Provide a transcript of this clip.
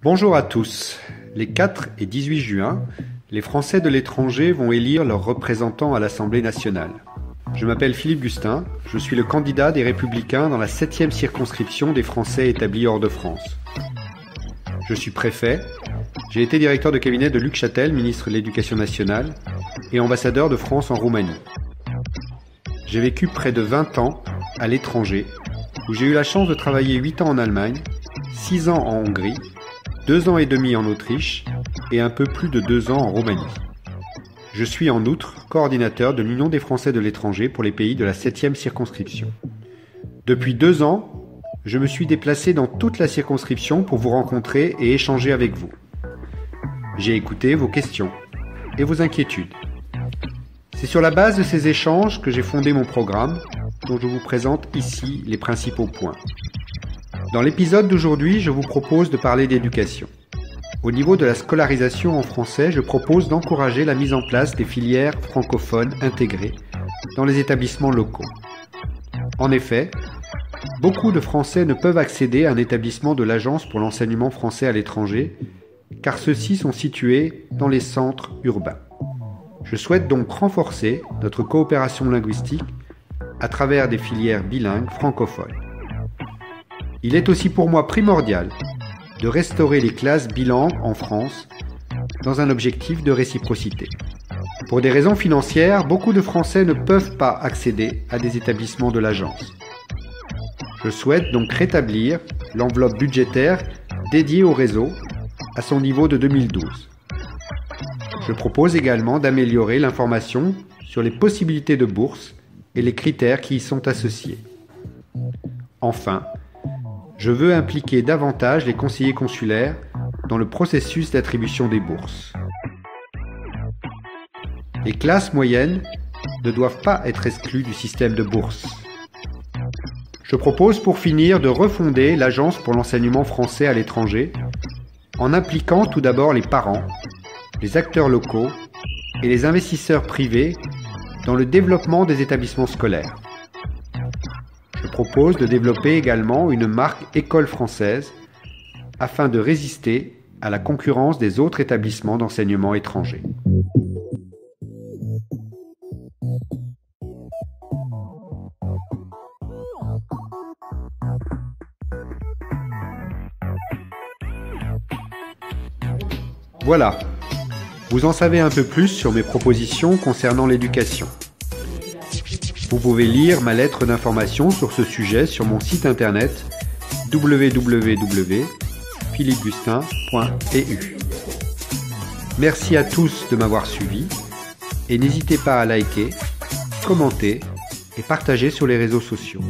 Bonjour à tous. Les 4 et 18 juin, les Français de l'étranger vont élire leurs représentants à l'Assemblée nationale. Je m'appelle Philippe Gustin, je suis le candidat des Républicains dans la 7e circonscription des Français établis hors de France. Je suis préfet, j'ai été directeur de cabinet de Luc Châtel, ministre de l'Éducation nationale, et ambassadeur de France en Roumanie. J'ai vécu près de 20 ans à l'étranger, où j'ai eu la chance de travailler 8 ans en Allemagne, 6 ans en Hongrie, 2 ans et demi en Autriche et un peu plus de 2 ans en Roumanie. Je suis en outre coordinateur de l'Union des Français de l'étranger pour les pays de la 7e circonscription. Depuis 2 ans, je me suis déplacé dans toute la circonscription pour vous rencontrer et échanger avec vous. J'ai écouté vos questions et vos inquiétudes. C'est sur la base de ces échanges que j'ai fondé mon programme, dont je vous présente ici les principaux points. Dans l'épisode d'aujourd'hui, je vous propose de parler d'éducation. Au niveau de la scolarisation en français, je propose d'encourager la mise en place des filières francophones intégrées dans les établissements locaux. En effet, beaucoup de Français ne peuvent accéder à un établissement de l'Agence pour l'enseignement français à l'étranger, car ceux-ci sont situés dans les centres urbains. Je souhaite donc renforcer notre coopération linguistique à travers des filières bilingues francophones. Il est aussi pour moi primordial de restaurer les classes bilingues en France dans un objectif de réciprocité. Pour des raisons financières, beaucoup de Français ne peuvent pas accéder à des établissements de l'agence. Je souhaite donc rétablir l'enveloppe budgétaire dédiée au réseau à son niveau de 2012. Je propose également d'améliorer l'information sur les possibilités de bourse et les critères qui y sont associés. Enfin, je veux impliquer davantage les conseillers consulaires dans le processus d'attribution des bourses. Les classes moyennes ne doivent pas être exclues du système de bourse. Je propose pour finir de refonder l'Agence pour l'enseignement français à l'étranger en impliquant tout d'abord les parents, les acteurs locaux et les investisseurs privés dans le développement des établissements scolaires. Je propose de développer également une marque école française afin de résister à la concurrence des autres établissements d'enseignement étrangers. Voilà, vous en savez un peu plus sur mes propositions concernant l'éducation. Vous pouvez lire ma lettre d'information sur ce sujet sur mon site internet www.philippegustin.eu. Merci à tous de m'avoir suivi et n'hésitez pas à liker, commenter et partager sur les réseaux sociaux.